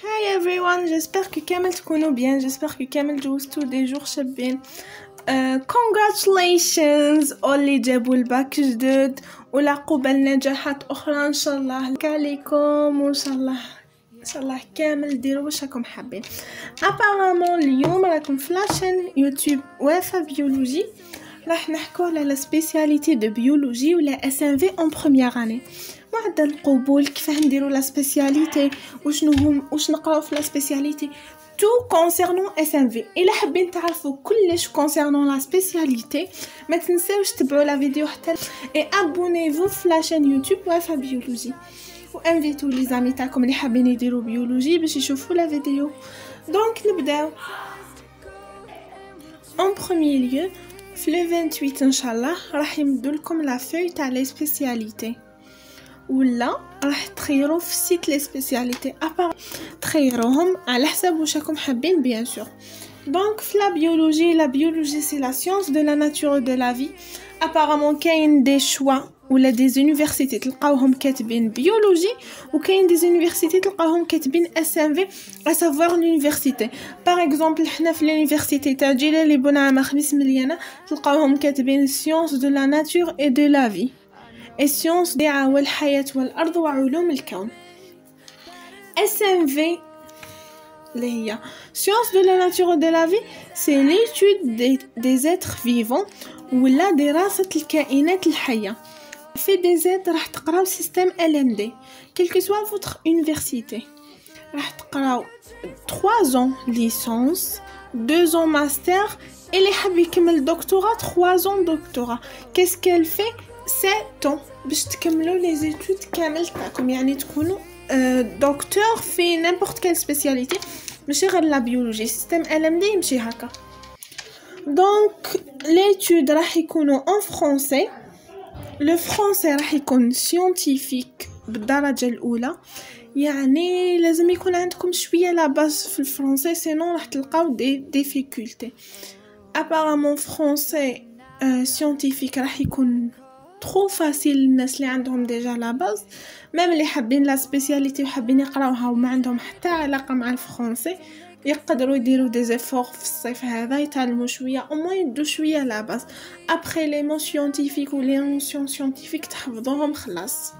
Hi everyone, j'espère que كامل تكونوا bien, j'espère que كامل جوزتوا des jours شابين. Congratulations اللي جابوا الباك جدد ولاقوا بالنجاحات أخرى إن شاء الله عليكم وإن شاء الله كامل ديروا واش راكم حابين. apparemment اليوم راكم في لاشين يوتيوب وافا بيولوجي راح نحكوا على لا سبيسياليتي دو بيولوجي ولا اس ان في اون بروميير اني. معدل القبول كيفاه نديروا لا سبيسياليتي واش نقراو في لا سبيسياليتي تو كونسيرنون اس ان في. الا حابين تعرفوا كلش كونسيرنون لا سبيسياليتي ما تنساوش تبعوا لا فيديو حتى اي ابونيفو في لاشين يوتيوب وافا بيولوجي وانفيتو لي زامي تاعكم اللي حابين يديروا بيولوجي باش يشوفوا لا فيديو. دونك نبداو en premier lieu في le 28 ان شاء الله راح يمدوا لكم لا فeuille تاع لي سبيسياليتي ولا راح تخيروا في سيت لي سبيسياليتي ابار تخيروهم على حسب واش راكم حابين بيان سور. دونك في لا بيولوجي سي لا سيونس دو لا ناتور دو لا في. ابارامون كاين دي شوا ولا دي زونيفرسيتي تلقاوهم كاتبين بيولوجي وكاين دي زونيفرسيتي تلقاوهم كاتبين اس ان في ا سافوار لونيفرسيتي. باغ اكزومبل حنا في لونيفرسيتي تاع جلال بن عامر 5 مليانه تلقاوهم كاتبين سيونس دو لا ناتور اي دو لا في et sciences الطبيعة والحياة والأرض وعلوم الكون. SMV اللي هي sciences de la nature et de la vie c'est l'étude des êtres vivants ولا دراسة الكائنات الحية. في des êtres راح تقراو système LMD quelle que soit votre université. راح تقراو 3 ans licence 2 ans master et اللي حاب يكمل دكتوراه 3 ans doctorat. qu'est-ce qu'elle fait 7 ans باش تكملوا لي زيتود كامل تاعكم يعني تكونوا دكتور في n'importe quelle spécialité ماشي غير لا بيولوجي. سيستم LMD يمشي هكا. دونك ليتود راح يكونوا en français. لو فرونسي راح يكون سيونتيفيك بالدرجه الاولى يعني لازم يكون عندكم شويه لا باز في الفرنسي سينون راح تلقاو دي ديفيكولتي. apparemment français scientifique راح يكون trop facile للناس اللي عندهم ديجا لا باز ميم اللي حابين لا سبيسياليتي وحابين يقراوها وما عندهم حتى علاقه مع الفرنسي يقدروا يديروا دي زيفور في الصيف هذا يتعلموا شويه او ما يدوا شويه لا باز. ابري لي مون سيونتيفيك و لي نوسيون سيونتيفيك تحفظوهم خلاص.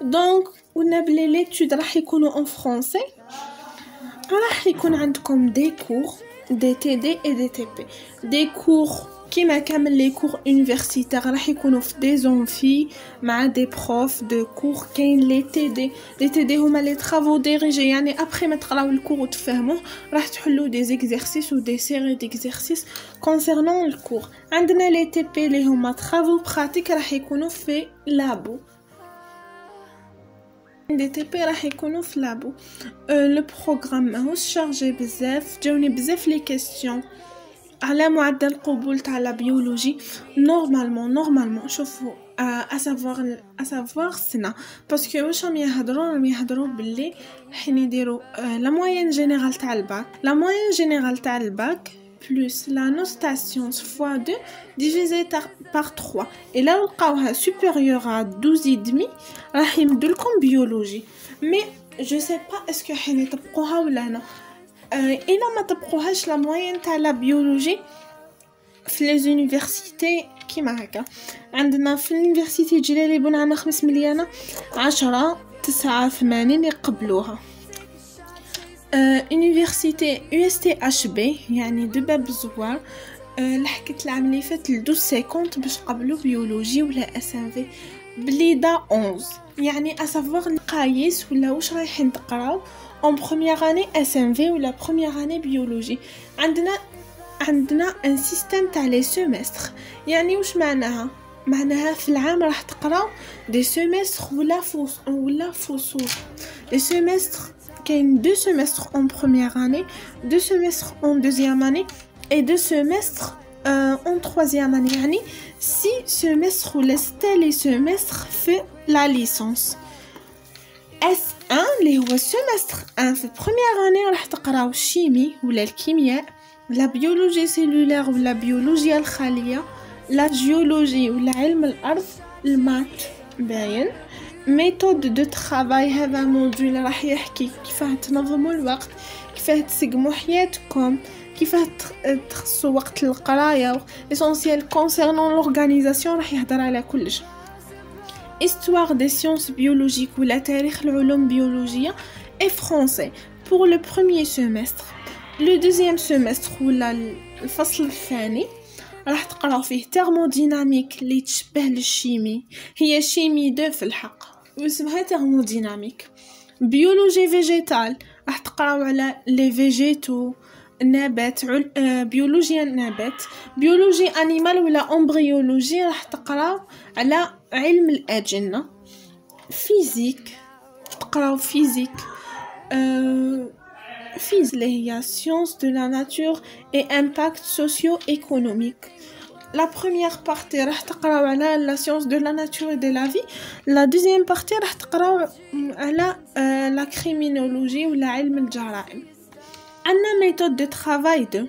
دونك ونبلي ليتود راح يكونوا ان فرنسي. راح يكون عندكم دي كور دي تي دي اي دي تي بي. دي كور كيما كامل لي كور يونيفرسيتير راح يكونوا في دي زونفي مع دي بروف دو كور. كاين لي تي دي هما لي طرافو ديريجي يعني ابري ما تقراو الكور وتفهموه راح تحلوا دي زيكزارسيس و دي سيري ديكزارسيس كونسيرنون الكور. عندنا لي تي بي اللي هما طرافو براتيك راح يكونوا في لابو. دي تي بي راح يكونوا في لابو. لو بروغرام ماهوش شارجي بزاف جاوني بزاف لي كيسيون على معدل القبول تاع لا بيولوجي. نورمالمون شوفوا اسافوار سنه باسكو واش راهم يهضروا باللي حين يديروا لا موين جينيرال تاع الباك. لا موين جينيرال تاع الباك plus la note ta science fois 2 divisé par 3 et là لقاوها supérieur à 12,5 راح يمدوا لكم بيولوجي. مي je sais pas est-ce que حين يطبقوها ولا لا. إلا ما طبقوهاش لا موين تاع لا بيولوجي في لي زونيفرسيتي كيما هكا. عندنا في اليونيفرسيتي جلال بن عامر 5 مليانه 10.89 يقبلوها. يونيفرسيتي USTHB يعني دو باب الزوار لحقت العام اللي فات ل 12.50 باش قبلوا بيولوجي ولا اس ان في بليدا 11 يعني اسافوار نقايس ولا واش رايحين تقراو en première année SMV ou la première année biologie. عندنا un système تاع لي سيمستر يعني واش معناها في العام راح تقراو دي سيمستر ولا فصول. لي سيمستر كاين 2 سيمستر en première année 2 سيمستر en deuxième année et 2 سيمستر en troisième année يعني 6 سيمستر ولا 6 لي سيمستر في لا ليسانس. S1 اللي هو سيمستر 1 في بروميير اني راح تقراو الشيمي ولا الكيمياء لا بيولوجي سيلولير ولا بيولوجيا الخليه لا جيولوجي ولا علم الارض المات باين ميثود دو ترافاي. هذا موديول راح يحكي كيفاه تنظموا الوقت، كيفاه تسقموا حياتكم، كيفاه تخصصوا وقت للقرايه. ليسونسيال كونسيرنون لورغانيزاسيون راح يهضر على كلش. Histoire des sciences biologiques ولا تاريخ العلوم بيولوجية et français pour le premier semestre. Le deuxième semestre ولا الفصل الثاني راح تقراو فيه thermodynamique اللي تشبه للشيمي، هي شيمي 2 في الحق واسمها thermodynamique. بيولوجي فيجيتال راح تقراو على لي فيجيتو النبات، بيولوجيا النبات. بيولوجي انيمال ولا امبريولوجي راح تقراو على علم الأجنة. فيزيك تقراو فيزيك اللي هي science de la nature et impact socio-économique. La première partie راح تقراو على la science de la nature et de la vie. La deuxième partie راح تقراو على la criminologie ولا علم الجرائم. عندنا méthode de travail 2.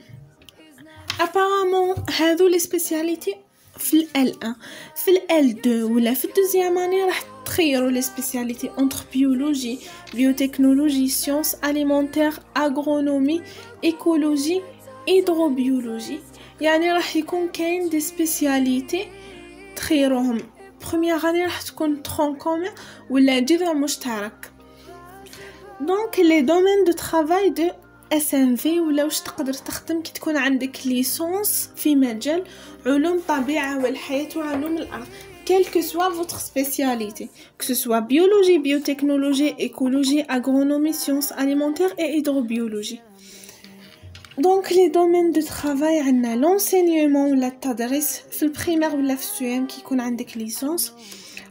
apparemment هذو les spécialités في ال L1. في ال L2 ولا في الدوزيام اني راح تخيروا les spécialités entre biologie, biotechnologie, sciences alimentaires, agronomie, écologie, hydrobiologie. يعني راح يكون كاين دي سبيسياليتي تخيروهم. première année راح تكون tronc commun ولا جذع مشترك. donc les domaines de travail de SMV ولا واش تقدر تخدم كي تكون عندك ليسونس في مجال علوم الطبيعة والحياة وعلوم الأرض quelle que soit votre spécialité, que ce soit biologie, biotechnologie, écologie, agronomie, sciences alimentaires et hydrobiologie. Donc les domaines de travail عندنا l'enseignement ولا التدريس في البريمير ولا في السوام كي يكون عندك ليسونس.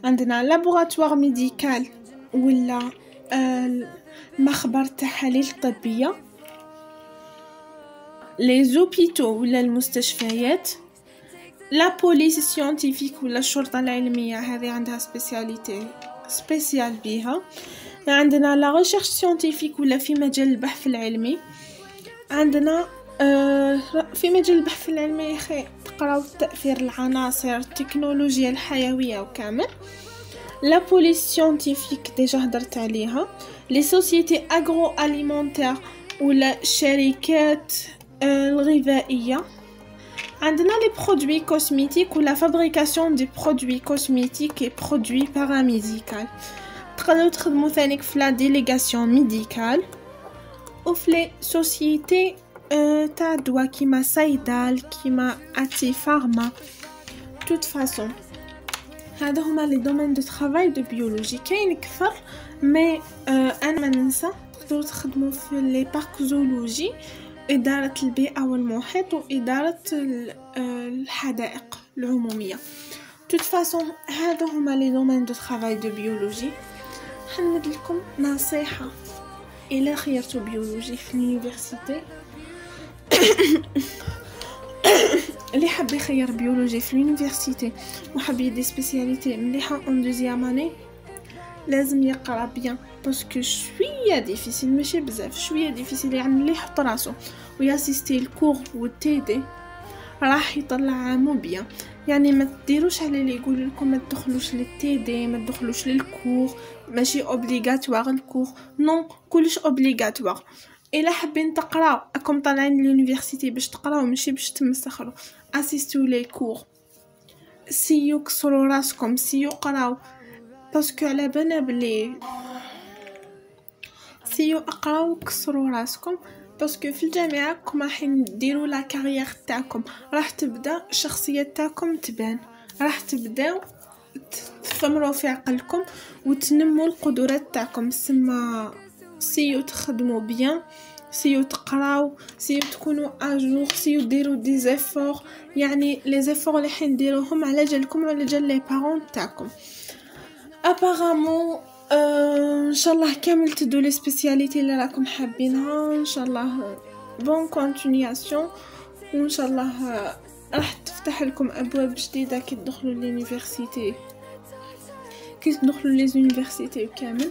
عندنا laboratoire médical ولا مخبر تحاليل طبية. les hôpitaux ولا المستشفيات. la police scientifique ولا الشرطة العلمية هذه عندها سبيسياليتي سبيسيال بيها. عندنا la recherche scientifique ولا في مجال البحث العلمي. عندنا في مجال البحث العلمي تقراو تأثير العناصر، التكنولوجيا الحيوية وكامل. la police scientifique ديجا هدرت عليها. les sociétés agroalimentaires ولا الشركات الغذائية. عندنا les produits cosmétiques ولا fabrication des produits cosmétiques et produits paramédicaux. تقدروا تخدموا ثاني في la délégation médicale وفي les sociétés تاع دوا كيما سايدال كيما اتي فارما. toute façon هذا هما les domaines de travail de biologie. كاين كثر مي انا ما ننسى تقدروا تخدموا في لي بارك زولوجي، إدارة البيئة والمحيط وإدارة الحدائق العمومية. toute façon هذا هما les domaines de travail de biologie. حنمد لكم نصيحة إلا خيرتوا بيولوجي في اليونيفرسيتي اللي حاب يخير بيولوجي في اليونيفرسيتي وحاب يدي سبيسياليتي مليحة اون دوزيام اني لازم يقرا بيان باسكو شويه ديفيسيل ماشي بزاف شويه ديفيسيل. يعني اللي يحط راسو وياسيستي الكور والتيدي راح يطلع عامو بيان. يعني ما تديروش على اللي يقول لكم ما تدخلوش للتيدي ما تدخلوش للكور ماشي اوبليغاتوار الكور نو كلش اوبليغاتوار. الا حابين تقراو راكم طالعين لليونيفرسيتي باش تقراو ماشي باش تمسخروا. اسيستو لي كور سيو كسروا راسكم سيو قراو باسكو على بالنا بلي سيو اقراو وكسروا راسكم باسكو في الجامعه راكم راح ديروا لا كارير تاعكم راح تبدا الشخصيه تاعكم تبان راح تبداو تثمروا في عقلكم وتنموا القدرات تاعكم. سما سيو تخدموا بيان سيو تقراو سيو تكونوا اجور سيو ديروا دي زيفور. يعني لي زيفور اللي حنديروهم على جالكم وعلى جال لي بارون تاعكم. ابارامون ان شاء الله كامل تدو لي سبيسياليتي اللي راكم حابينها. ان شاء الله بون كونتينياسيون وان شاء الله راح تفتح لكم ابواب جديده كي تدخلوا لونيفرسيتي كي تدخلوا لي زونيفرسيتي كامل.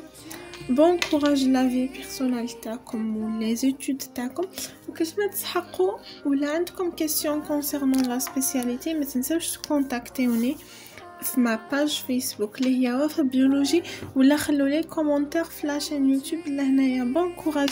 بون كوراج لا في بيرسونال تاعكم و لي زيتود تاعكم وكاش ما تسحقوا ولا عندكم كيسيون كونسيرنون لا سبيسياليتي ما تنساوش كونتاكتيوني في ما باج فيسبوك اللي هي وفاء بيولوجي، ولا خلوا لي كومونتير في لاشين يوتيوب لهنايا. بون كوراج.